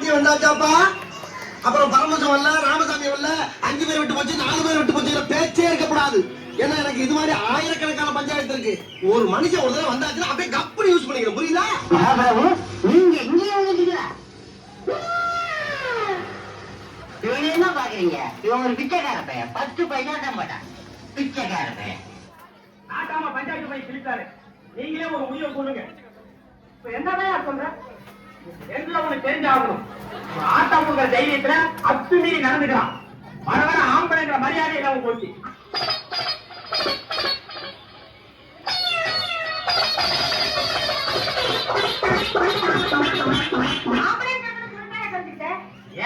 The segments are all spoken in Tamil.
கார்த்திகை வந்தாச்சாப்பா. அப்புறம் பரமசம் வரல, ராமசாமி வரல, 5 பேர் விட்டு போச்சு, 4 பேர் விட்டு போச்சு, பேச்சே இருக்கக்கூடாது. ஏன்னா எனக்கு இது மாதிரி ஆயிரக்கணக்கான பஞ்சாயத்து இருக்கு. ஒரு மனுஷன் ஒரு தடவை வந்தாச்சுன்னா அப்படியே கப்படி யூஸ் பண்ணிக்கிறேன். புரியுதா? நீங்க எங்கேயே வந்துட்டீங்களா? இவங்க என்ன பாக்குறீங்க? இவங்க ஒரு பிச்சைக்கார பையன். 10 பைசா தான் மாட்டான். பிச்சைக்கார பையன். நாட்டாம பஞ்சாயத்து போய் கிழித்தாரு. நீங்களே ஒரு முடிவை சொல்லுங்க. இப்ப என்னதான் சொல்ற? எங்களை உனக்கு தெரிஞ்சாகணும். ஆட்டா கொடுக்குற தைரியத்துல அத்துமீறி நடந்துக்கிறான். வர வர ஆம்பளைங்கிற மரியாதை இல்லாம போச்சு.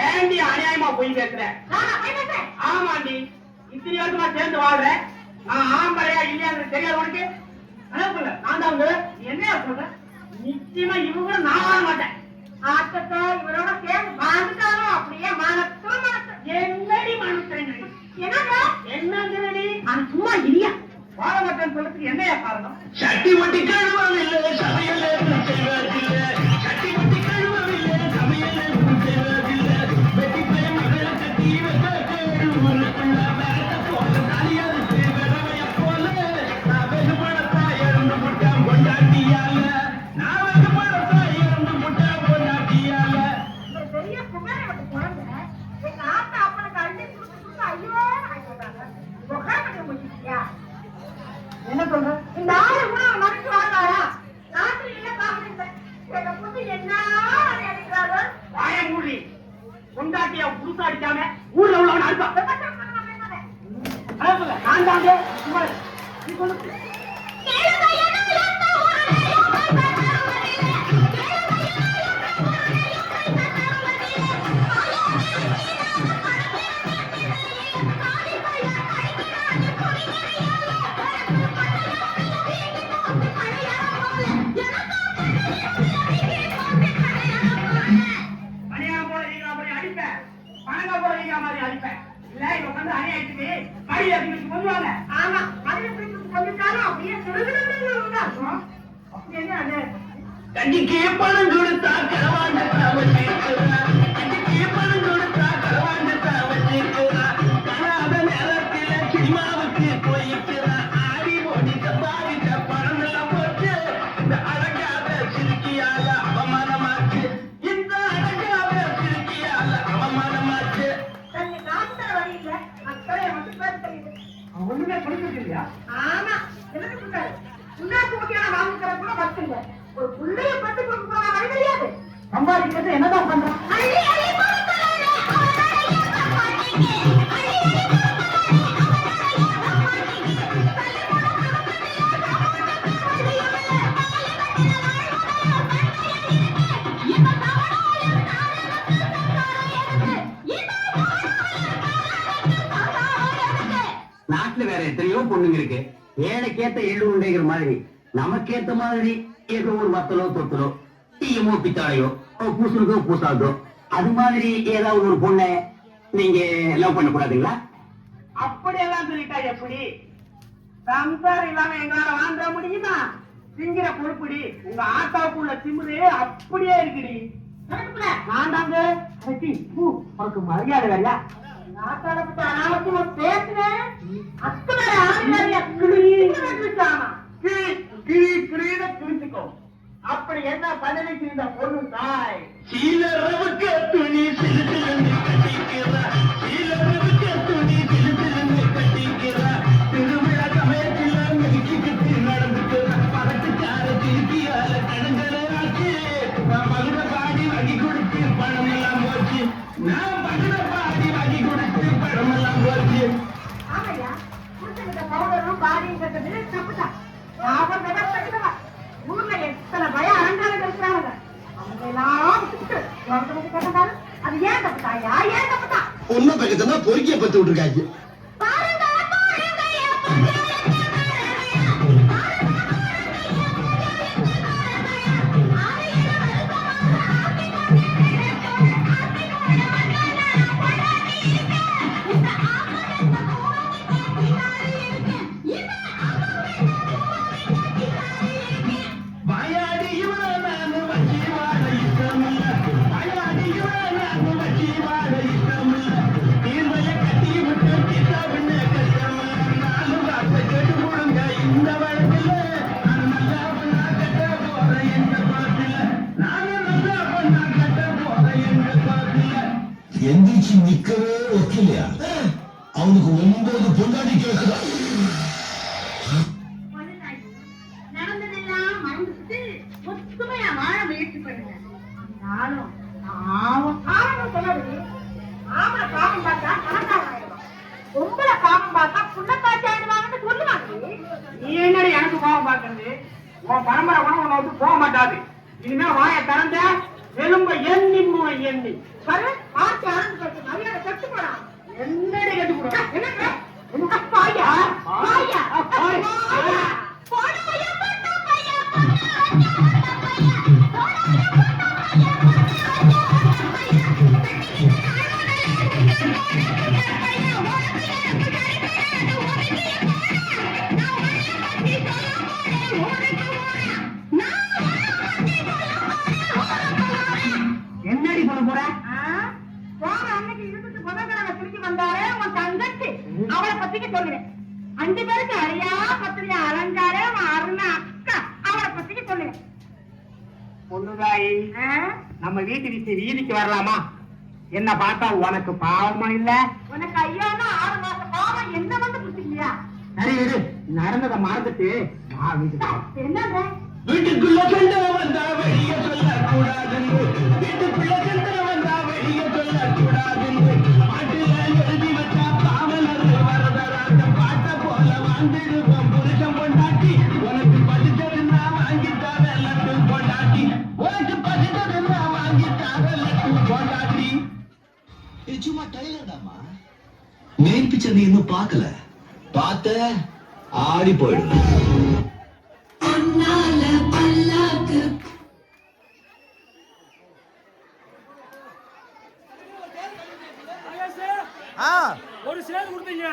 ஏண்டி அநியாயமா போய் பேசுற? ஆமாண்டி, இத்தனை வருஷமா சேர்ந்து வாழ்ற. நான் ஆம்பளையா இல்லையான்னு தெரியாது உனக்கு? நான் தான் என்னையா சொல்ற? நிச்சயமா இவங்க நான் வாழ மாட்டேன். ஆட்டத்தை இவரோட சேர்ந்து வாழ்ந்துட்டாலும் அப்படியே என்னடி மனசு என்னங்கிறடி? நான் சும்மா இல்லையா வாழ மாட்டேன்னு சொல்றதுக்கு என்னையா காரணம்? சட்டி மட்டி கழுவவில்லை, சமையல் செய்வதில்லை. சட்டி மட்டி கழுவவில்லை, சமையல் செய்வதில்லை. வெட்டி பையன் மகளை கட்டி வெட்ட ஊருக்குள்ள வேற போல தலையறுத்து வெறவைய போல நான் வெகு பணத்தா இறந்து முட்டாம் கொண்டாட்டியால. நான் வெகு பணத்தா இறந்து முட்டாம் கொண்டாட்டியால. பெரிய குமார குழந்தை எங்க ஆத்தா அப்பனுக்கு அள்ளி கொடுத்து ஐயோ முடிச்சியா? என்ன சொல்ற? இந்த ஆளு கூட மறைச்சு வாழ்வாரா? நாட்டுல இல்ல பாக்குறீங்க. எங்க புது என்ன அடிக்கிறாரோ வாய மூடி. கொண்டாட்டியா புதுசா அடிக்காம ஊர்ல உள்ளவன் அடிப்பா. நான் தாங்க சும்மா நீ சொல்லு. பணியாரம் போல நீங்க அப்படி அடிப்பேன், பணங்க போல நீங்க மாதிரி அடிப்பேன். இல்ல இவ வந்து அநியாயத்துக்கு கடி அடிச்சு கொள்வாங்க. ஆமா மதுரை பிடிச்சு கொண்டுட்டாலும் அப்படியே சுடுகுடுன்னு இருக்கும். அப்படி என்ன அநியாயம்? கண்டிக்கு பணம் கொடுத்தா களவாண்ட வச்சிருக்கிறா. கண்டிக்கு பணம் கொடுத்தா களவாண்ட வச்சிருக்கிறா. காணாத நேரத்தில சினிமாவுக்கு போயிருக்கிறா. ஆடி ஓடிட்ட பாடிட்ட பணம் எல்லாம் போச்சு. இந்த அழகாத சிறுக்கியால அவமானமாச்சு. இந்த அழகாத சிறுக்கியால அவமானமாச்சு. தன்னை காட்டுற வழி இல்ல அக்கறைய மட்டும் பேச தெரியுது. ஒண்ணுமே படிக்கிறது இல்லையா? ஆமா எனக்கு சொல்றாரு உன்னாக்கு முக்கியமான வாங்கிக்கிற கூட பத்துங்க. ஒரு புள்ளைய பத்து கொடுக்க போற வழி தெரியாது. சம்பாதிக்கிறது என்னதான் பண்றான்? அள்ளி அள்ளி கொடுக்கறானே அவனால ஏன் மாட்டீங்க? நாட்டுல வேற எத்தனையோ பொண்ணுங்க இருக்கு. ஏழைக்கேத்த எள்ளு உண்டைங்கிற மாதிரி நமக்கேத்த மாதிரி ஏதோ ஒரு வத்தலோ தொத்தலோ டீயமோ பித்தாளையோ பூசணுக்கோ பூசாதோ அது மாதிரி ஏதாவது ஒரு பொண்ணை நீங்க லவ் பண்ண கூடாதுங்களா? அப்படியெல்லாம் சொல்லிட்டா எப்படி? சம்சாரம் இல்லாம எங்களால வாழ்ந்துட முடியுமா? திங்கிற பொறுப்புடி. உங்க ஆட்டாவுக்குள்ள திமுது அப்படியே இருக்குடி. நான் தாங்க உனக்கு மரியாதை வேலையா? நாட்டாள பத்தி அனாவசியமா பேசுனேன். அத்தனை ஆளுநரையா கிழிச்சுக்கோ. அப்படி என்ன பதினெட்டு இந்த பொண்ணு தாய் சீலரவுக்கு துணி சிலுசிலுன்னு கட்டிக்கிறா. சீலரவுக்கு துணி சிலுசிலுன்னு கட்டிக்கிறா. திருவிழா சமயத்தில் மெடிச்சுக்கிட்டு நடந்துக்கிறா. பணத்துக்கார திருப்பியால கடங்கலாச்சு. நான் மகுட பாடி வகி கொடுத்து பணம் எல்லாம் போச்சு. நான் மகுட பாடி வகி கொடுத்து பணம் எல்லாம் போச்சு. ஆமையா புடிச்சுக்கிட்ட பவுடரும் பாடியும் கட்டது தப்புதான். லாபம் விதப்பட்டதா ஊர்ல எத்தனை பயம் அலங்காரம் இருக்கிறாங்க. அவங்க எல்லாம் கேட்டாரு அது ஏன் தப்புதாயா? ஏன் தப்புதா? பொண்ணை பக்கத்துல பொறுக்கிய பத்து விட்டுருக்காங்க. பாருங்க வாயாடி இவன் நான் வஞ்சி வாழ இஷ்டமில்ல. வாயாடி இவன் நிக்கவே ஒத்துலையா? அவனுக்கு 9 பொண்டாட்டி கேட்குதா? நடந்ததெல்லாம் மறந்துட்டு ஒத்துமையா வாழ முயற்சி பண்ணுங்க. நானும் பாவம் சொல்லாது. ஆம்பளை பாவம் பார்த்தா பணக்காரன் ஆயிடுவான், பொம்பளை பாவம் பார்த்தா புள்ளக்காட்சி ஆயிடுவாங்கன்னு சொல்லுவாங்க. நீ என்னடி எனக்கு கோபம் பார்க்கறது? உன் பரம்பரை கூட உன்னை விட்டு போக மாட்டாது. இனிமே வாயை திறந்த எலும்ப எண்ணி முடுவேன் எண்ணி. சரி, பார்த்து ஆரம்பி கட்டு மரியாதை கட்டு போடா. என்னடி கட்டி போடுற? என்னங்க? பாயா பாயா பாயா போடா பையா போடா பையா என்னடி சொல்ல போற? போற அன்னைக்கு இருந்துட்டு புதன்கிழமை திரும்பி வந்தாரே உன் தங்கச்சி, அவளை பத்திக்க சொல்லுறேன். 5 பேருக்கு அழியா பத்திரியா அலங்காரே உன் அருணா அக்கா, அவளை பத்திக்க சொல்லுங்க. பொண்ணுதாயி, நம்ம வீட்டு விட்டு வீதிக்கு வரலாமா? என்ன பார்த்தா உனக்கு பாவமா இல்ல? உனக்கு ஐயானா 6 மாசம் பாவம் என்ன வந்து புடிச்சிக்கலையா? சரி விடு, நடந்ததை மறந்துட்டு நான் வீட்டுக்கு வரேன். என்னங்க வீட்டுக்குள்ள சண்டை வந்தா வெளிய சொல்லக்கூடாதுன்னு, வீட்டுக்குள்ள சண்டை வந்தா வெளிய சொல்லக்கூடாதுன்னு, பாட்டுல எழுதி வச்சா பாவலர் வரதராட்டம் பாட்ட போல வாழ்ந்துடுவோம் புருஷன் பொண்டாட்டி. உனக்கு பசிச்சதுன்னா வாங்கித்தார லட்டு பொண்டாட்டி, உனக்கு பசிச்சதுன்னா வாங்கித்தார லட்டு பொண்டாட்டி. இது சும்மா டைலர்டாமா, மெயின் பிக்சர் நீ இன்னும் பார்க்கல, பார்த்த ஆடி போயிடும். ஒரு சேர் கொடுத்தீங்க